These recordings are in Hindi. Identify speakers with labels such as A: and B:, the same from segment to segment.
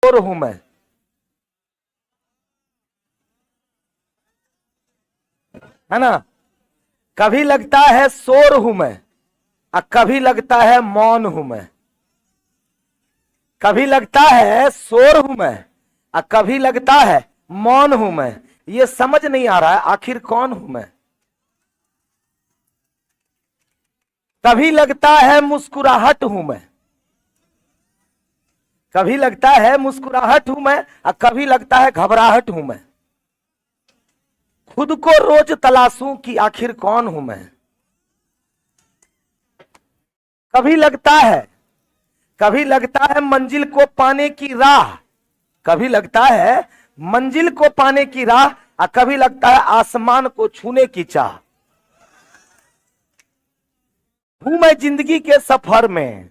A: शोर हूं मैं। है ना? कभी लगता है शोर हूं मैं और कभी लगता है मौन हूं मैं। कभी लगता है शोर हूं मैं और कभी लगता है मौन हूं मैं। ये समझ नहीं आ रहा है आखिर कौन हूं मैं। कभी लगता है मुस्कुराहट हूं मैं। कभी लगता है मुस्कुराहट हूं मैं और कभी लगता है घबराहट हूं मैं। खुद को रोज तलाशूं कि आखिर कौन हूं मैं। कभी लगता है मंजिल को पाने की राह। कभी लगता है मंजिल को पाने की राह और कभी लगता है आसमान को छूने की चाह। हूं मैं जिंदगी के सफर में।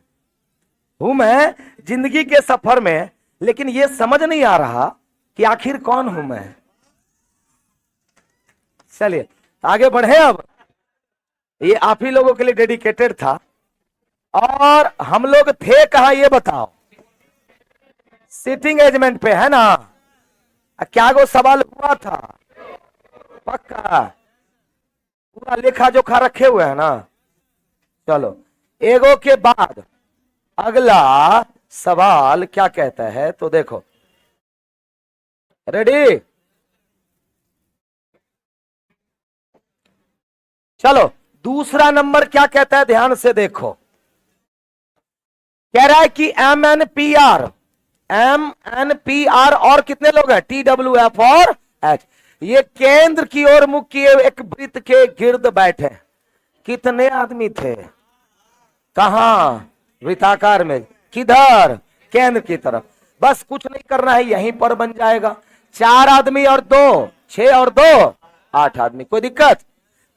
A: हूं मैं जिंदगी के सफर में, लेकिन यह समझ नहीं आ रहा कि आखिर कौन हूं मैं। चलिए आगे बढ़े। अब ये आप ही लोगों के लिए डेडिकेटेड था। और हम लोग थे कहां ये बताओ? सिटिंग एजमेंट पे, है ना? क्या वो सवाल हुआ था? पक्का पूरा लेखा जोखा रखे हुए है ना? चलो एगो के बाद अगला सवाल क्या कहता है तो देखो। रेडी? चलो दूसरा नंबर क्या कहता है, ध्यान से देखो। कह रहा है कि एम एन पी आर और कितने लोग हैं? TWF और H। ये केंद्र की ओर मुख किए एक वृत्त के गिर्द बैठे। कितने आदमी थे? कहां? वृत्ताकार में। किधर? केंद्र की तरफ। बस कुछ नहीं करना है, यहीं पर बन जाएगा। 4 आदमी और 2, 6 और 2 8 आदमी। कोई दिक्कत?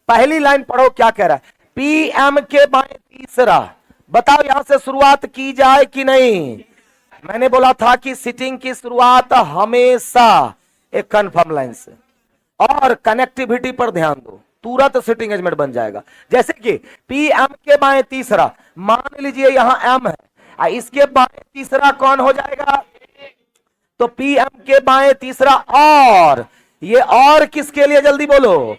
A: पहली लाइन पढ़ो क्या कह रहा है। PM के बाएं तीसरा। बताओ यहां से शुरुआत की जाए कि नहीं? मैंने बोला था कि सिटिंग की शुरुआत हमेशा एक कन्फर्म लाइन से। और कनेक्टिविटी पर ध्यान दो, तुरंत सिटिंग एजमेंट बन जाएगा। जैसे कि PM के बाएं तीसरा, मान लीजिए यहां M है, इसके बाएं तीसरा कौन हो जाएगा? तो PM के बाएं तीसरा और। ये और किसके लिए? जल्दी बोलो।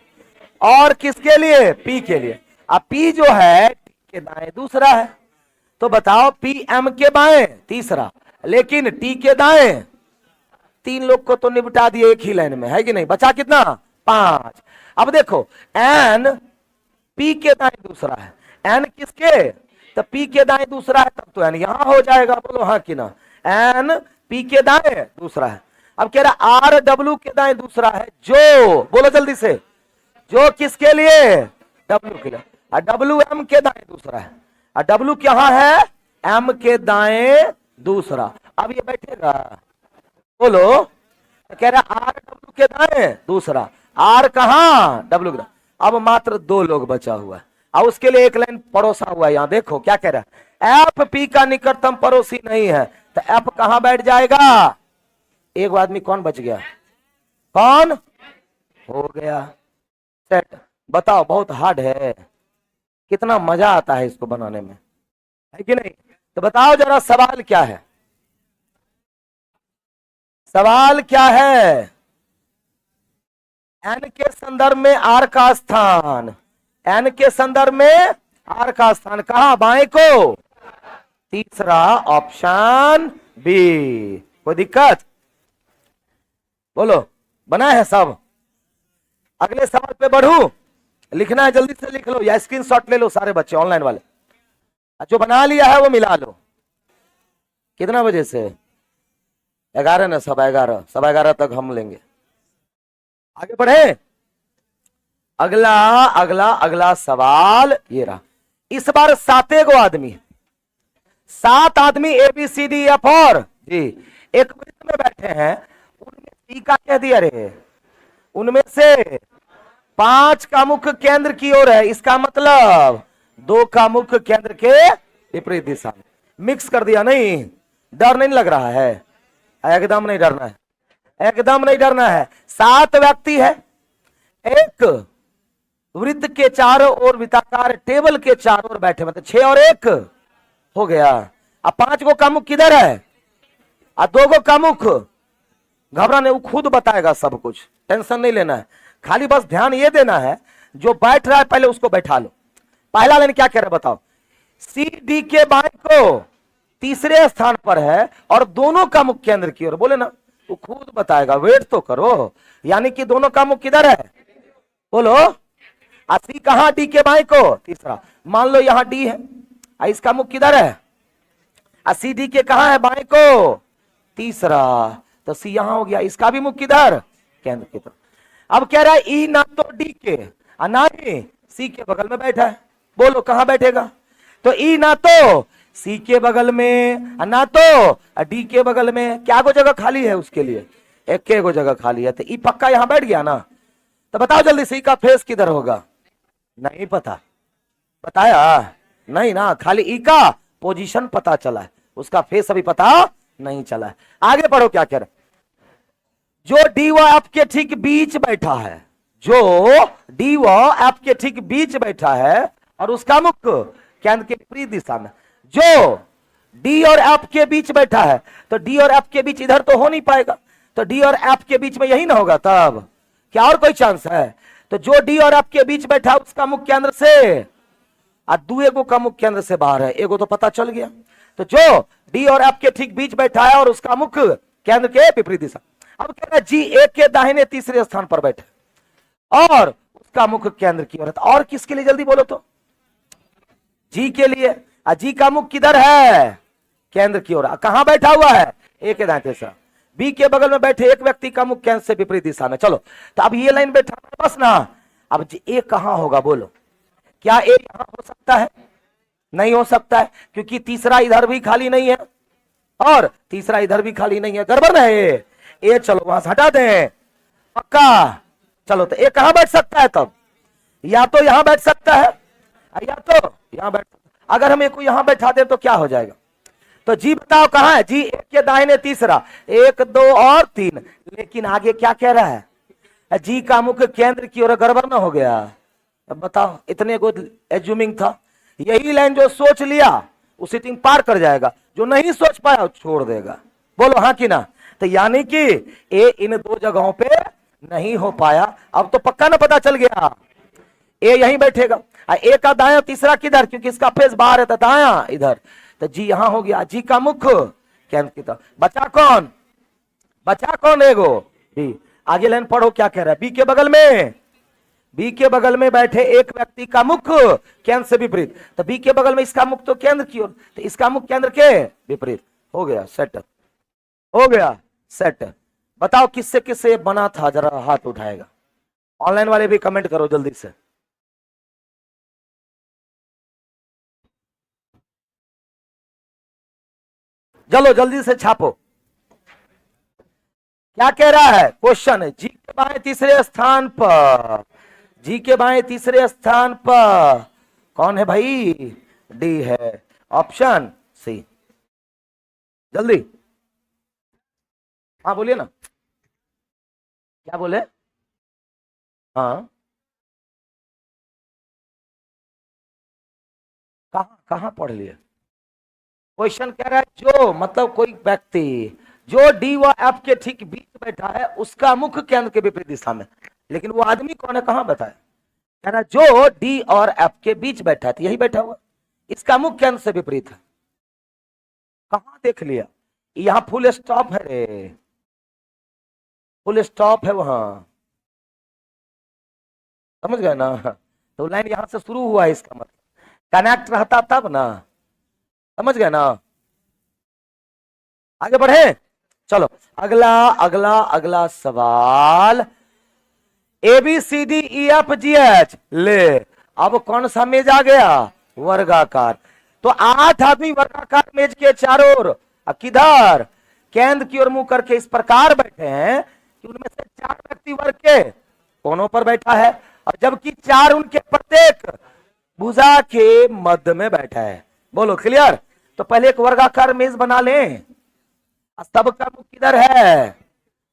A: और किसके लिए? P के लिए। अब P जो है T के दाएं दूसरा है। तो बताओ PM के बाएं तीसरा, लेकिन T के दाएं। 3 लोग को तो निपटा दिए एक ही लाइन में, है कि नहीं? बचा कितना? 5। अब देखो N P के दाएं दूसरा है। N किसके? तो P के दाएं दूसरा है, तब तो N यहां हो जाएगा। बोलो हाँ कि ना? N P के दाएं दूसरा है। अब कह रहा R W के दाएं दूसरा है। जो, बोलो जल्दी से, जो किसके लिए? W के लिए। और W M के दाएं दूसरा है। और W कहां है? M के दाएं दूसरा। अब ये बैठेगा, बोलो। कह रहा R W के दाएं दूसरा। R कहां? W के दाएं। अब मात्र 2 लोग बचा हुआ है। और उसके लिए एक लाइन परोसा हुआ है। यहां देखो क्या कह रहा है। F P का निकटतम पड़ोसी नहीं है, तो F कहां बैठ जाएगा? एक आदमी कौन बच गया? कौन हो गया? सेट। बताओ बहुत हार्ड है, कितना मजा आता है इसको बनाने में, है कि नहीं? तो बताओ जरा सवाल क्या है? सवाल क्या है? N के संदर्भ में R का स्थान। N के संदर्भ में R का स्थान कहां? बाएं को। तीसरा ऑप्शन B। कोई दिक्कत? बोलो बना है सब? अगले सवाल पे बढ़ू? लिखना है जल्दी से लिख लो या स्क्रीनशॉट ले लो सारे बच्चे ऑनलाइन वाले। जो बना लिया है वो मिला लो। कितना बजे से? 11 ना? 11:15, 11:15 तक हम लेंगे। आगे बढ़े। अगला अगला अगला सवाल ये रहा। इस बार 7 गो आदमी, 7 आदमी ABCDF और जी एक वृत्त में बैठे हैं। उनमें C का कह दिया रे। उनमें से 5 का मुख्य केंद्र की ओर है। इसका मतलब 2 का मुख्य केंद्र के विपरीत दिशा में। मिक्स कर दिया। नहीं डर नहीं लग रहा है? एकदम नहीं डरना है, एकदम नहीं डरना है। 7 व्यक्ति है, एक वृत्त के चारों ओर वृत्ताकार टेबल के चारों ओर बैठे, मतलब 6 और 1 हो गया। अब 5 को का मुख किधर है? और दोगो का मुख, घबराने, वो खुद बताएगा सब कुछ, टेंशन नहीं लेना है, खाली बस ध्यान ये देना है जो बैठ रहा है पहले उसको बैठा लो। पहला लाइन क्या कह रहा है बताओ, सी डी के बाएं को तीसरे स्थान पर है और दोनों का मुख केंद्र की ओर, बोले ना वो खुद बताएगा, वेट तो करो। यानी कि दोनों का मुख किधर है, बोलो। सी कहां, डी के बाएं को तीसरा, मान लो यहां डी है, इसका मुख किधर है, सी डी के कहां है, बाएं को तीसरा, तो सी यहां हो गया, इसका भी मुख किधर, केंद्र की तरफ। अब कह रहा है ई ना तो डी के ना ही सी के बगल में बैठा है, बोलो कहां बैठेगा, तो ई ना तो सी के बगल में ना तो डी के बगल में, क्या को जगह खाली है उसके लिए, एक के को जगह खाली है, तो ई पक्का यहां बैठ गया ना। तो बताओ जल्दी सी का फेस किधर होगा, नहीं पता, बताया नहीं ना, खाली ई का पोजीशन पता चला है, उसका फेस अभी पता नहीं चला है। आगे पढ़ो क्या कह रहे, जो डी व एफ के ठीक बीच बैठा है, जो डी व एफ के ठीक बीच बैठा है और उसका मुख केंद्र के विपरीत दिशा में, जो डी और एफ के बीच बैठा है, तो डी और एफ के बीच इधर तो हो नहीं पाएगा, तो डी और एफ के बीच में यही ना होगा, तब क्या और कोई चांस है, तो जो डी और एफ के बीच बैठा है उसका मुख केंद्र से और दुएगो का मुख केंद्र से बाहर है, एगो तो पता चल गया, तो जो डी और एफ के ठीक बीच बैठा है और उसका मुख केंद्र के विपरीत दिशा। अब कह रहा है जी ए के दाहिने तीसरे स्थान पर बैठे और उसका मुख केंद्र की ओर है, और किसके लिए जल्दी बोलो तो, जी के लिए, जी का मुख किधर है, केंद्र की ओर, कहां बैठा हुआ है, ए के दाहिने तीसरा, बी के बगल में बैठे एक व्यक्ति का मुख केंद्र से विपरीत दिशा में। चलो तो अब ये लाइन बैठा है बस ना, अब ए कहां होगा बोलो, क्या ए यहां हो सकता है, नहीं हो सकता है, क्योंकि तीसरा इधर भी खाली नहीं है और तीसरा इधर भी खाली नहीं है, गड़बड़ है ए, चलो वहां से हटा दें पक्का। चलो तो ए कहां बैठ सकता है तब, या तो यहां बैठ सकता है या तो यहां बैठ, अगर हम ए को यहां बैठा दें तो क्या हो जाएगा, तो जी बताओ कहां है, जी एक के दाहिने तीसरा, 1 2 और 3, लेकिन आगे क्या कह रहा है, जी का मुख केंद्र की ओर, गड़बड़ ना हो गया। अब बताओ इतने को एज्यूमिंग था, यही लाइन जो सोच लिया वो सीटिंग पार कर जाएगा, जो नहीं सोच पाया वो छोड़ देगा, बोलो हाँ कि ना। तो यानी कि ए इन दो जगहों पे नहीं हो पाया, अब तो पक्का ना पता चल गया, ए यहीं बैठेगा, ए का दाया तीसरा किधर, क्योंकि इसका फेस बाहर है तो दाया इधर, तो जी यहां हो गया, जी का मुख केंद्र की तरफ, बचा कौन एगो बी। आगे लाइन पढ़ो क्या कह रहा है, बी के बगल में, बी के बगल में बैठे एक व्यक्ति का मुख केंद्र से विपरीत, तो बी के बगल में इसका मुख तो केंद्र की ओर, तो इसका मुख केंद्र के विपरीत, हो गया सेट, हो गया सेट। बताओ किससे किससे बना था, जरा हाथ उठाएगा, ऑनलाइन वाले भी कमेंट करो जल्दी से। चलो जल्दी से छापो, क्या कह रहा है क्वेश्चन है, जी के बाएं तीसरे स्थान पर, जी के बाएं तीसरे स्थान पर कौन है भाई, डी है, ऑप्शन सी, जल्दी हाँ बोलिए ना, क्या बोले, हाँ कहां पढ़ लिए, क्वेश्चन कह रहा है जो मतलब कोई व्यक्ति जो डी व एफ के ठीक बीच बैठा है उसका मुख केंद्र के विपरीत दिशा में, लेकिन वो आदमी कौन है कहां बताए, कह रहा जो डी और एफ के बीच बैठा है, तो यही बैठा हुआ, इसका मुख केंद्र से विपरीत है, कहां देख लिया, यहां फुल स्टॉप है रे, फुल स्टॉप है वहां, समझ गए ना, तो लाइन यहां से शुरू हुआ है, इसका मतलब कनेक्ट रहता तब ना, समझ गए ना। आगे बढ़े, चलो अगला अगला अगला सवाल, A B C D E F G H, ले अब कौन सा मेज आ गया, वर्गाकार, तो 8 आदमी वर्गाकार मेज के चारों ओर किधर, केंद्र की ओर मुंह करके इस प्रकार बैठे हैं कि उनमें से 4 व्यक्ति वर्ग के कोनों पर बैठा है, और जबकि 4 उनके प्रत्येक भुजा के मध्य में बैठा है, बोलो क्लियर। तो पहले एक वर्गाकार मेज बना लें, सबका मुख किधर है,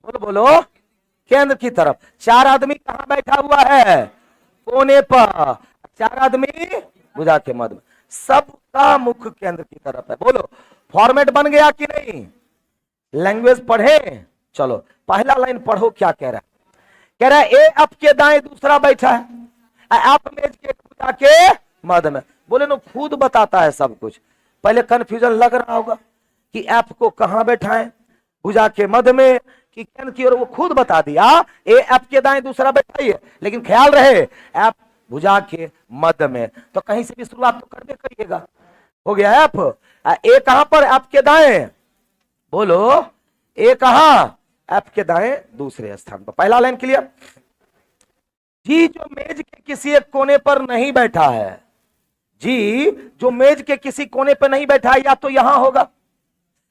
A: बोलो बोलो केंद्र की तरफ, 4 आदमी कहां बैठा हुआ है, कोने पर, 4 आदमी भुजा के मध्य में, सबका मुख केंद्र की तरफ है, बोलो फॉर्मेट बन गया कि नहीं, लैंग्वेज पढ़े। चलो पहला लाइन पढ़ो क्या कह रहा है। कह रहा है ए अप के दाएं दूसरा बैठा है, आप मेज के भुजा के मध्य में। बोले नो खुद बताता है सब कुछ। पहले कंफ्यूजन लग रहा होगा कि ऐप को कहां बैठाएं, भुजा के मध्य में कि केंद्र की ओर, वो खुद बता दिया ए ऐप के दाएं दूसरा बैठा ही है, लेकिन ख्याल रहे ऐप भुजा के मध्य में। तो कहीं से भी शुरुआत तो करके करिएगा। हो गया ऐप, ए कहां पर, ऐप के दाएं, बोलो ए कहां, ऐप के दाएं दूसरे स्थान पर। पहला लाइन क्लियर। जी जो मेज के किसी एक कोने पर नहीं बैठा है, जी जो मेज के किसी कोने पर नहीं बैठा है, या तो यहां होगा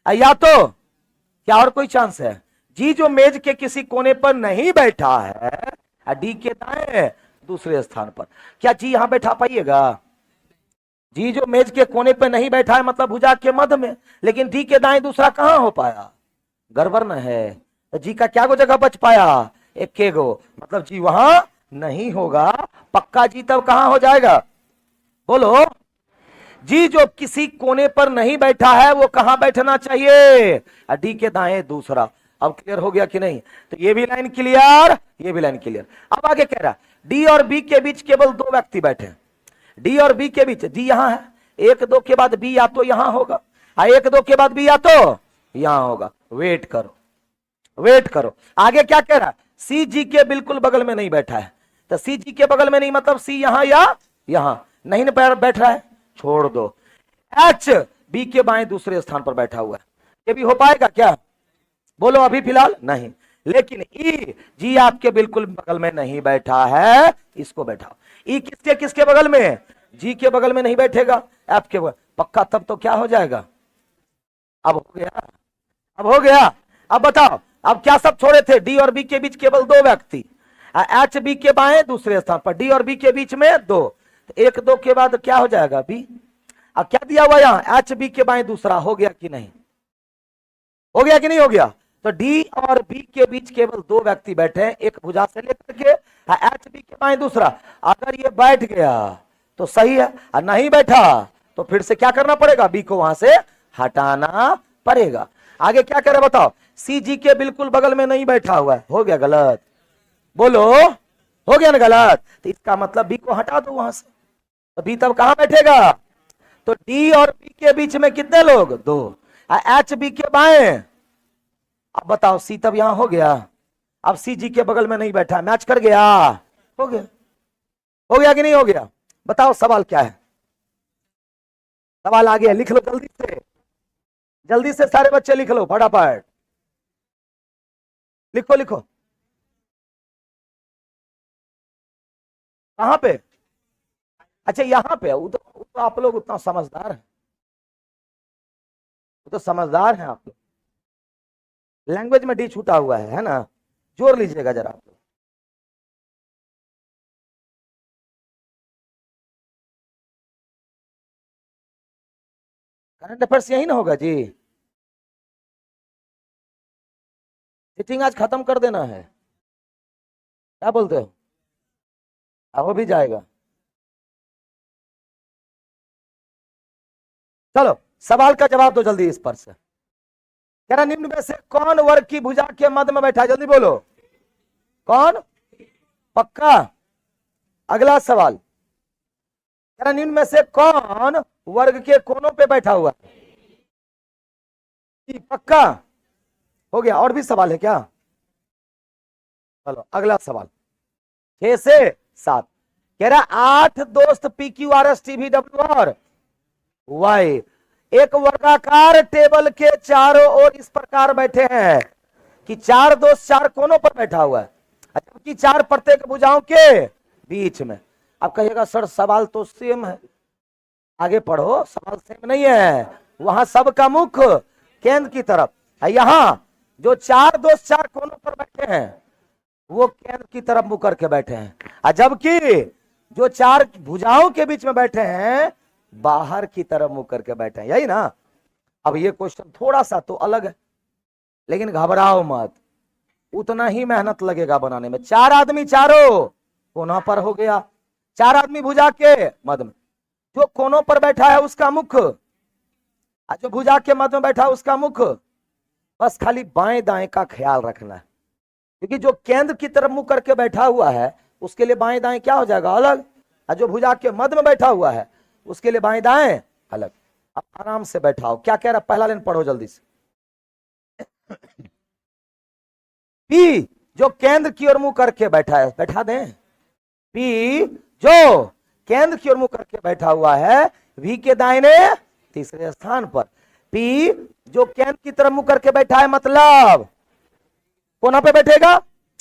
A: या तो क्या और कोई चांस है। जी जो मेज के किसी कोने पर नहीं बैठा है, डी के दाएं दूसरे स्थान पर। क्या जी यहां बैठा पाइएगा। जी जो मेज के कोने पर नहीं बैठा है मतलब भुजा के मध्य में, लेकिन डी के दाएं दूसरा कहां हो पाया, गड़बड़ न है। तो जी का क्या को जगह बच पाया, एक के गो, मतलब जी वहां नहीं होगा। पक्का जी तब कहां हो जाएगा, बोलो। जी जो किसी कोने पर नहीं बैठा है वो कहां बैठना चाहिए, डी के दाएं दूसरा। अब क्लियर हो गया कि नहीं। तो ये भी लाइन क्लियर, ये भी लाइन क्लियर। अब आगे कह रहा डी और बी के बीच केवल दो व्यक्ति बैठे। डी और बी के बीच, डी यहां है, एक दो के बाद बी या तो यहां होगा, एक दो के बाद बी या तो यहां होगा। वेट करो, वेट करो। आगे क्या कह रहा है, सी जी के बिल्कुल बगल में नहीं बैठा है। तो सी जी के बगल में नहीं मतलब सी यहां या यहां नहीं ना बैठ रहा है, छोड़ दो। एच बी के बाएं दूसरे स्थान पर बैठा हुआ है, ये भी हो पाएगा क्या, बोलो अभी फिलहाल नहीं। लेकिन ई जी आपके बिल्कुल बगल में नहीं बैठा है, इसको बैठाओ। ई किसके किसके बगल में, जी के बगल में नहीं बैठेगा, एफ के बगल। पक्का तब तो क्या हो जाएगा, अब हो गया, अब हो गया। अब बताओ अब क्या सब छोड़े थे, डी और बी के बीच केवल दो व्यक्ति, एच बी के बाएं दूसरे स्थान पर, डी और बी के बीच में दो, एक दो के बाद क्या हो जाएगा बी। अब क्या दिया हुआ यहां, एच बी के बाएं दूसरा। हो गया कि नहीं, हो गया कि नहीं हो गया। तो डी और बी के बीच केवल दो व्यक्ति बैठे हैं, एक भुजा से लेकर के, एच बी के बाएं दूसरा। अगर ये बैठ गया तो सही है, और नहीं बैठा तो फिर से क्या करना पड़ेगा, बी को वहां से हटाना पड़ेगा। आगे क्या करे बताओ, सी जी के बिल्कुल बगल में नहीं बैठा हुआ है, हो गया गलत, बोलो हो गया ना गलत। तो इसका मतलब बी को हटा दो वहां से, तो बी तब कहां बैठेगा। तो डी और बी के बीच में कितने लोग, दो, एच बी के बाएं। अब बताओ सी तब यहां हो गया, अब सी जी के बगल में नहीं बैठा, मैच कर गया, हो गया, हो गया कि नहीं हो गया। बताओ सवाल क्या है, सवाल आ गया, लिख लो जल्दी से, जल्दी से सारे बच्चे लिख लो फटाफट, लिखो लिखो। कहां पे, अच्छा यहां पे, वो तो आप लोग उतना समझदार है, वो तो समझदार हैं आप लोग। लैंग्वेज में डी छूटा हुआ है ना, जोर लीजिएगा जरा आप लोग। करंट अफेयर्स यही ना होगा जी, सीटिंग आज खत्म कर देना है, क्या बोलते हो, हो भी जाएगा। चलो सवाल का जवाब दो जल्दी इस पर से। कह रहा निम्न में से कौन वर्ग की भुजा के मध्य में बैठा है, जल्दी बोलो कौन, पक्का। अगला सवाल, कह रहा निम्न में से कौन वर्ग के कोनों पे बैठा हुआ है, पक्का। हो गया, और भी सवाल है क्या, चलो अगला सवाल 6 से 7। कह रहा 8 दोस्त P Q R S T V W और वाई एक वर्गाकार टेबल के चारों ओर इस प्रकार बैठे हैं कि 4 दोस्त 4 कोनों पर बैठा हुआ है, जबकि 4 प्रत्येक भुजाओं के बीच में। अब कहिएगा सर सवाल तो सेम है, आगे पढ़ो, सवाल सेम नहीं है, वहां सबका मुख केंद्र की तरफ, यहां जो 4 दोस्त 4 कोनों पर बैठे हैं वो केंद्र की तरफ मुख करके बैठे हैं, जबकि जो 4 भुजाओं के बीच में बैठे हैं बाहर की तरफ मुख करके बैठे हैं, यही ना। अब ये क्वेश्चन थोड़ा सा तो अलग है, लेकिन घबराओ मत, उतना ही मेहनत लगेगा बनाने में। 4 आदमी चारों कोनों पर हो गया, 4 आदमी भुजा के मध्य में, जो कोनों पर बैठा है उसका मुख, जो भुजा के मध्य में बैठा है उसका मुख बस खाली बाएं दाएं का ख्याल रखना है, क्योंकि जो केंद्र की तरफ मुंह करके बैठा हुआ है उसके लिए बाएं दाएं क्या हो जाएगा, अलग। और जो भुजा के मध्य में बैठा हुआ है उसके लिए बाएं दाएं अलग। अब आराम से बैठाओ, क्या कह रहा, पहला लाइन पढ़ो जल्दी से। पी जो केंद्र की ओर मुंह करके बैठा है, बैठा दें। पी जो केंद्र की ओर मुंह करके बैठा हुआ है वी के दाहिने तीसरे स्थान पर। पी जो केंद्र की तरफ मुंह करके बैठा है, मतलब कोना पे बैठेगा,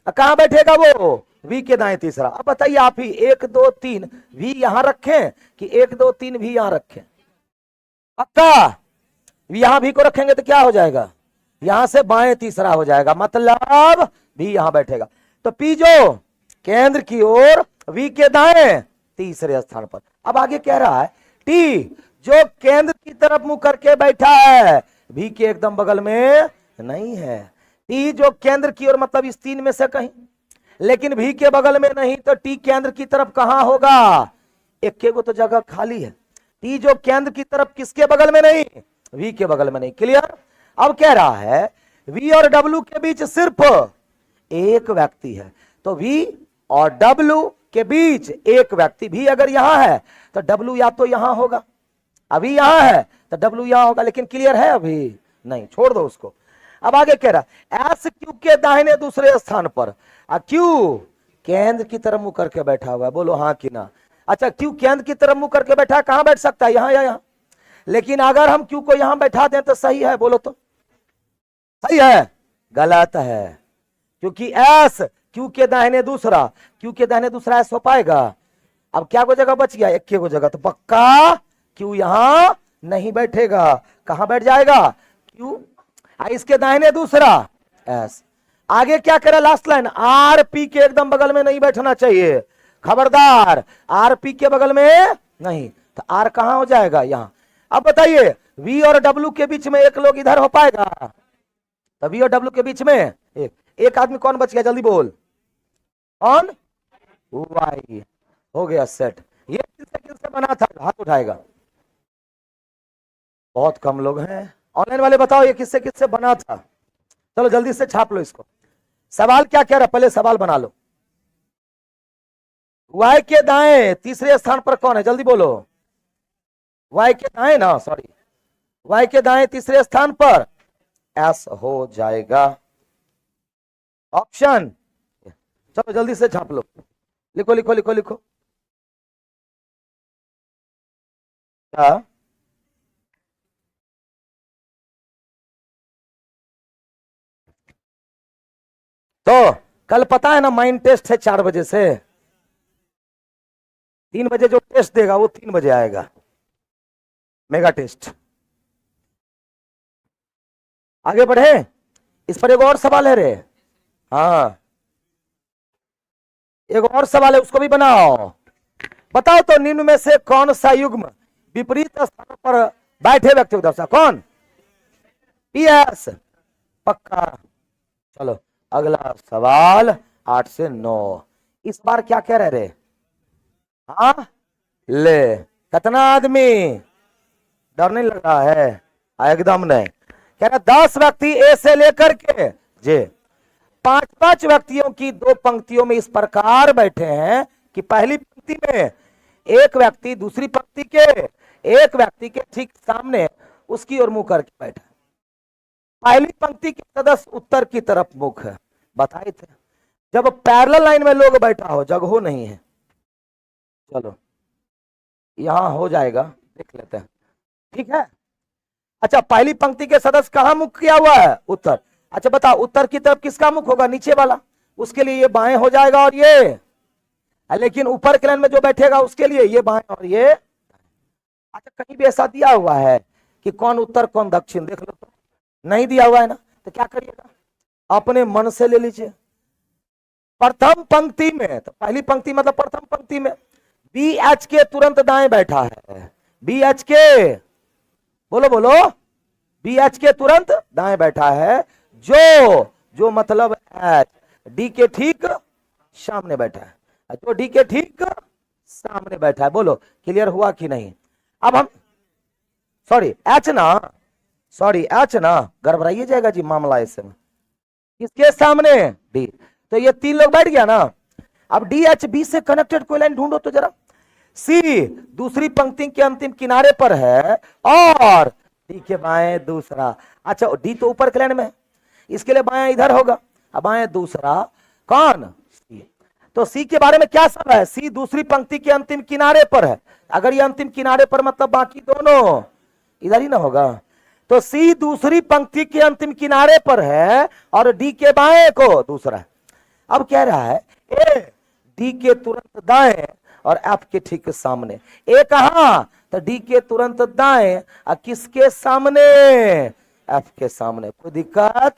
A: कहां बैठेगा वो, वी के दाएं तीसरा। अब बताइए आप ही, 1 2 3 वी यहां रखें कि 1 2 3 भी यहां रखें, पक्का। यहां भी को रखेंगे तो क्या हो जाएगा, यहां से बाएं तीसरा हो जाएगा, मतलब भी यहां बैठेगा। तो पी जो केंद्र की ओर वी के दाएं तीसरे स्थान पर। अब आगे कह रहा है टी जो केंद्र की तरफ मुंह करके बैठा है वी के एकदम बगल में नहीं है। टी जो केंद्र की ओर मतलब इस 3 में से कहीं, लेकिन वी के बगल में नहीं, तो टी केंद्र की तरफ कहां होगा, एक को तो जगह खाली है। टी जो केंद्र की तरफ किसके बगल में नहीं, वी के बगल में नहीं। क्लियर। अब कह रहा है वी और डब्ल्यू के बीच सिर्फ एक व्यक्ति है, तो वी और डब्ल्यू के बीच एक व्यक्ति भी अगर यहां है तो डब्ल्यू या तो यहां होगा, अभी यहां है तो डब्ल्यू यहां होगा, लेकिन क्लियर है अभी नहीं, छोड़ दो उसको। अब आगे कह रहा एस क्यू के दाहिने दूसरे स्थान पर। क्यू केंद्र की तरफ मुंह करके बैठा हुआ है, बोलो हाँ कि ना। अच्छा, क्यू केंद्र की तरफ मुंह करके बैठा है, कहां बैठ सकता है, यहां या यहां। लेकिन अगर हम क्यू को यहां बैठा दें तो सही है, बोलो तो सही है, गलत है, क्योंकि एस क्यू के दाहिने दूसरा, क्यू के दाहिने दूसरा एस हो पाएगा। अब क्या को जगह बच गया, एक को जगह, तो पक्का क्यू यहां नहीं बैठेगा, कहां बैठ जाएगा, क्यू इसके दाहिने दूसरा एस। आगे क्या करे, लास्ट लाइन, आर पी के एकदम बगल में नहीं बैठना चाहिए, खबरदार, आर पी के बगल में नहीं, तो आर कहां हो जाएगा, यहां। अब बताइए वी और डब्ल्यू के बीच में एक लोग इधर हो पाएगा, तो वी और डब्ल्यू के बीच में एक आदमी कौन बच गया, जल्दी बोल, कौन, वाई, हो गया सेट। ये किससे बना था, हाथ उठाएगा, बहुत कम लोग हैं। ऑनलाइन वाले बताओ ये किससे किससे बना था, चलो जल्दी से छाप लो इसको। सवाल क्या कह रहा, पहले सवाल बना लो। वाई के दाएं तीसरे स्थान पर कौन है, जल्दी बोलो, वाई के दाएं ना, सॉरी, वाई के दाएं तीसरे स्थान पर एस हो जाएगा, ऑप्शन। चलो जल्दी से छाप लो, लिखो लिखो लिखो लिखो। क्या, तो कल पता है ना माइंड टेस्ट है 4 बजे से, 3 बजे जो टेस्ट देगा वो 3 बजे आएगा, मेगा टेस्ट। आगे बढ़े, इस पर एक और सवाल है रे, हाँ एक और सवाल है, उसको भी बनाओ। बताओ तो निम्न में से कौन सा युग्म विपरीत स्थानों पर बैठे व्यक्ति को दर्शा, कौन, पीएस, पक्का। चलो अगला सवाल 8 से 9, इस बार क्या कह रहे रे, हाँ ले, कितना आदमी, डर नहीं लग रहा है, एकदम नहीं। कह रहा 10 व्यक्ति ए से लेकर के जे 5-5 व्यक्तियों की 2 पंक्तियों में इस प्रकार बैठे हैं कि पहली पंक्ति में एक व्यक्ति दूसरी पंक्ति के एक व्यक्ति के ठीक सामने उसकी ओर मुंह करके बैठा। पहली पंक्ति के सदस्य उत्तर की तरफ मुख है, बताए थे। जब पैरेलल लाइन में लोग बैठा हो, जगह नहीं है, चलो यहां हो जाएगा, देख लेते हैं, ठीक है। अच्छा, पहली पंक्ति के सदस्य कहां मुख किया हुआ है, उत्तर। अच्छा बताओ उत्तर की तरफ किसका मुख होगा, नीचे वाला, उसके लिए ये बाएं हो जाएगा और ये, लेकिन ऊपर के लाइन में जो बैठेगा उसके लिए ये बाएं और ये। अच्छा कहीं भी ऐसा दिया हुआ है कि कौन उत्तर कौन दक्षिण, देख लो तो, नहीं दिया हुआ है ना, तो क्या करिएगा, अपने मन से ले लीजिए। प्रथम पंक्ति में, तो पहली पंक्ति मतलब प्रथम पंक्ति में बी एच के तुरंत दाएं बैठा है, बी एच के, बोलो बोलो, बी एच के तुरंत दाएं बैठा है, जो मतलब एच, डी के ठीक सामने बैठा है, जो डी के ठीक सामने बैठा है। बोलो क्लियर हुआ कि नहीं। अब हम, सॉरी एच ना, सॉरी एच ना, गड़बड़ाइए जाएगा जी मामला ऐसे में। किसके सामने? डी। तो ये 3 लोग बैठ गया ना। अब डी एच बी से कनेक्टेड कोई लाइन ढूंढो तो जरा। सी दूसरी पंक्ति के अंतिम किनारे पर है और डी के बाएं दूसरा। अच्छा डी तो ऊपर के लाइन में, इसके लिए बाएं इधर होगा, अब बाएं दूसरा कौन? सी। तो सी के बारे में क्या सब है? सी दूसरी पंक्ति के अंतिम किनारे पर है। अगर ये अंतिम किनारे पर मतलब बाकी दोनों इधर ही ना होगा। तो सी दूसरी पंक्ति के अंतिम किनारे पर है और डी के बाएं को दूसरा है। अब कह रहा है ए डी के तुरंत दाएं और एफ के ठीक सामने। ए कहां? तो डी के तुरंत दाएं और किसके सामने? एफ के सामने। कोई दिक्कत?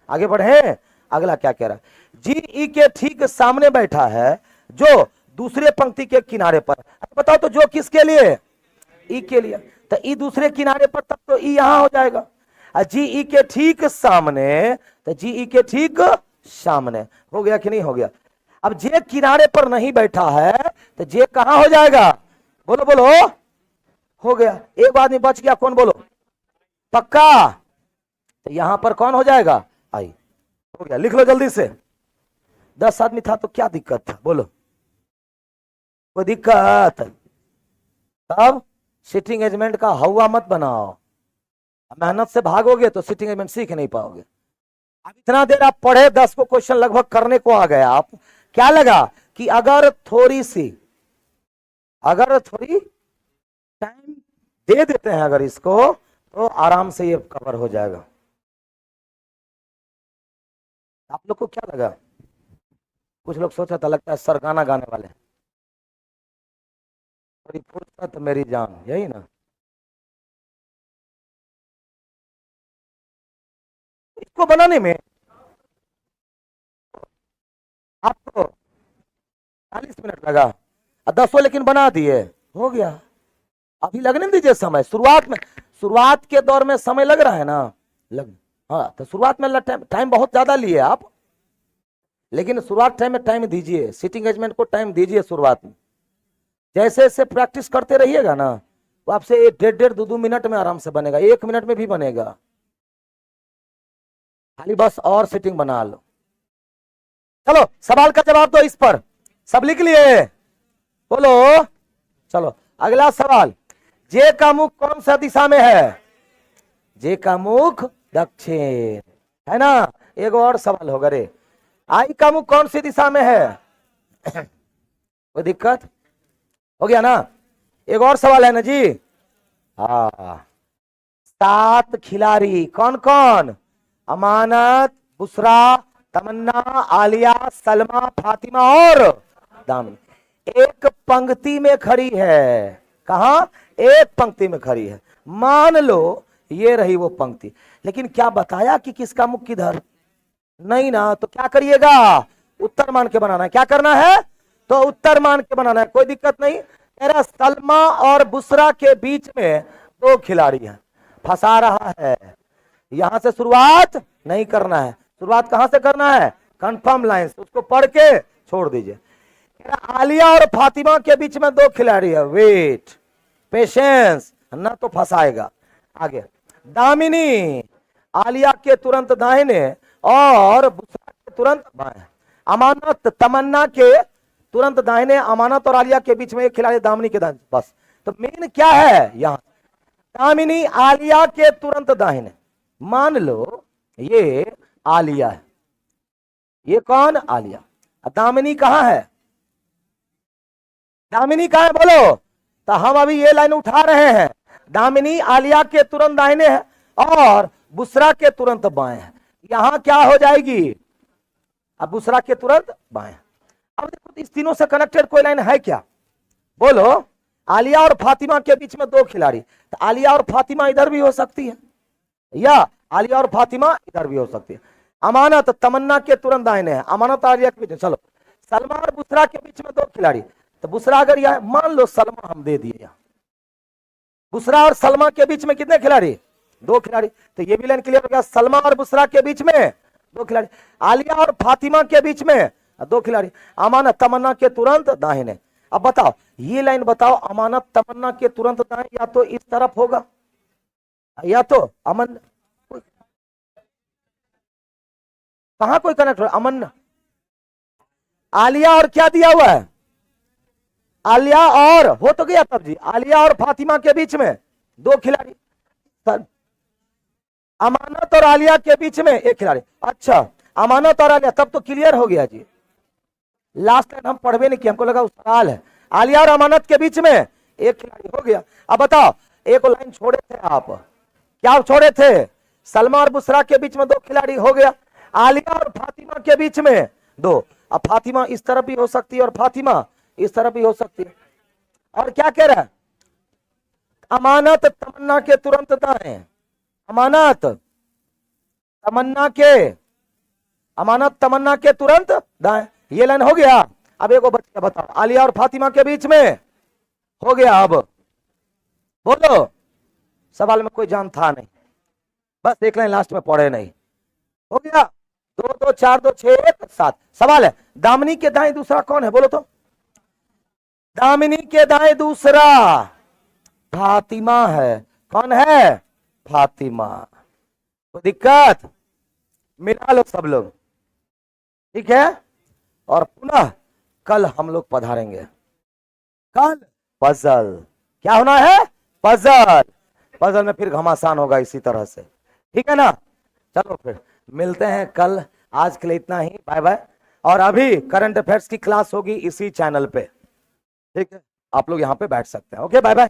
A: आगे बढ़े। अगला क्या कह रहा है? जी ई के ठीक सामने बैठा है जो दूसरे पंक्ति के किनारे पर। बताओ तो जो किसके लिए? ई के लिए। तो ई दूसरे किनारे पर, तब तो ई यहां हो जाएगा। जी ई के ठीक सामने, तो जी ई के ठीक सामने हो गया कि नहीं हो गया? अब जे किनारे पर नहीं बैठा है तो जे कहां हो जाएगा? बोलो बोलो। हो गया। एक आदमी बच गया, कौन बोलो? पक्का। तो यहां पर कौन हो जाएगा? आई। हो गया, लिख लो जल्दी से। 10 आदमी था तो क्या दिक्कत था? बोलो, कोई दिक्कत? तब सिटिंग एजमेंट का हवा मत बनाओ। मेहनत से भागोगे तो सिटिंग एजमेंट सीख नहीं पाओगे। अब इतना देर आप पढ़े, 10 को क्वेश्चन लगभग करने को आ गए। आप क्या लगा कि अगर थोड़ी टाइम दे देते हैं अगर इसको, तो आराम से ये कवर हो जाएगा। आप लोग को क्या लगा? कुछ लोग सोचा था लगता है सर गाना गाने वाले। थोड़ी फुर्सत मेरी जान, यही ना? इसको बनाने में आपको 40 मिनट लगा और 10 लेकिन बना दिए, हो गया। अभी लगने दीजिए समय। शुरुआत के दौर में समय लग रहा है ना? हाँ, तो शुरुआत में टाइम बहुत ज्यादा लिए आप, लेकिन शुरुआत टाइम में टाइम दीजिए। सिटिंग एजमेंट को टाइम दीजिए शुरुआत में। जैसे जैसे प्रैक्टिस करते रहिएगा ना, तो आपसे 1.5 2 मिनट में आराम से बनेगा, 1 मिनट में भी बनेगा। खाली बस और सिटिंग बना लो। चलो सवाल का जवाब दो इस पर। सब लिख लिए? बोलो। चलो अगला सवाल। जे का मुख कौन सा दिशा में है? जे का मुख दक्षिण है ना। एक और सवाल होगा रे। आई का मुख कौन सी दिशा में है? कोई दिक्कत? हो गया ना। एक और सवाल है ना जी। हाँ, 7 खिलाड़ी कौन कौन? अमानत, बुशरा, तमन्ना, आलिया, सलमा, फातिमा और दामिनी। एक पंक्ति में खड़ी है। कहां? एक पंक्ति में खड़ी है। मान लो ये रही वो पंक्ति, लेकिन क्या बताया कि किसका मुख किधर? नहीं ना। तो क्या करिएगा? उत्तर मान के बनाना है। क्या करना है? तो उत्तर मान के बनाना है। कोई दिक्कत नहीं। मेरा सलमा और बुशरा के बीच में 2 खिलाड़ी हैं, फंसा रहा है। यहां से शुरुआत नहीं करना है। शुरुआत कहां से करना है? कंफर्म लाइन से। उसको पढ़ के छोड़ दीजिए। आलिया और फातिमा के बीच में 2 खिलाड़ी है। वेट, पेशेंस, ना तो फंसाएगा। आगे दामिनी आलिया के तुरंत दाहिने और बुशरा के तुरंत बाएं। अमानत तमन्ना के तुरंत दाहिने। अमानत और आलिया के बीच में एक खिलाड़ी दामिनी के दाहिने। बस। तो मेन क्या है यहां? दामिनी आलिया के तुरंत दाहिने। मान लो ये आलिया है। ये कौन? आलिया। दामिनी कहां है? दामिनी कहां है बोलो? तो हम अभी ये लाइन उठा रहे हैं। दामिनी आलिया के तुरंत दाहिने है और बुशरा के तुरंत बाएं है। यहां क्या हो जाएगी? अब बुशरा के तुरंत बाएं। अब देखो इस तीनों से कनेक्टेड कोई लाइन है क्या? बोलो। आलिया और फातिमा के बीच में 2 खिलाड़ी। तो आलिया और फातिमा इधर भी हो सकती है, या आलिया और फातिमा इधर भी हो सकती है। अमानत तमन्ना के तुरंत दाहिने है। अमानत आलिया के बीच। चलो सलमा और बुशरा के बीच में 2 खिलाड़ी। तो बुशरा अगर यह मान लो सलमा हम दे दिए, बुशरा और सलमा के बीच में कितने खिलाड़ी? 2 खिलाड़ी। तो ये भी लाइन क्लियर हो गया। सलमा और बुशरा के बीच में 2 खिलाड़ी। आलिया और फातिमा के बीच में 2 खिलाड़ी। अमानत तमन्ना के तुरंत दाहिने। अब बताओ ये लाइन बताओ, अमानत तमन्ना के तुरंत दाएं या तो इस तरफ होगा या तो अमन, कहां कोई कनेक्ट हो, अमन, आलिया और क्या दिया हुआ है, आलिया और, हो तो गया तब जी, आलिया और फातिमा के बीच में 2 खिलाड़ी, अमानत और आलिया के बीच में 1 खिलाड़ी। अच्छा, अमानत और आलिया, तब तो क्लियर हो गया जी। लास्ट टाइम हम पढ़वे नहीं किया, हमको लगा सवाल है। आलिया और अमानत के बीच में 1 खिलाड़ी, हो गया। अब बताओ, एक लाइन छोड़े थे आप, क्या छोड़े थे, सलमा और बुशरा के बीच में 2 खिलाड़ी, हो गया। आलिया और फातिमा के बीच में 2, अब फातिमा इस तरफ भी हो सकती है और फातिमा इस तरफ भी हो सकती है। और क्या कह रहा है, अमानत तमन्ना के तुरंत दाएं, अमानत तमन्ना के, अमानत तमन्ना के तुरंत दाएं, ये लाइन हो गया। अब एक बच गया, बताओ, आलिया और फातिमा के बीच में, हो गया। अब बोलो, सवाल में कोई जान था नहीं, बस एक लाइन लास्ट में पढ़े नहीं, हो गया। 2 2 4 2 6 1 7। सवाल है, दामिनी के दाएं दूसरा कौन है, बोलो तो। दामिनी के दाएं दूसरा फातिमा है, कौन है, फातिमा। तो दिक्कत, मिला लो सब लोग, ठीक है। और पुनः कल हम लोग पधारेंगे, कल पजल, क्या होना है, पजल, पजल में फिर घमासान होगा इसी तरह से, ठीक है ना। चलो फिर मिलते हैं कल, आज के लिए इतना ही, बाय बाय। और अभी करंट अफेयर्स की क्लास होगी इसी चैनल पे, ठीक है, आप लोग यहाँ पे बैठ सकते हैं, ओके, बाय बाय।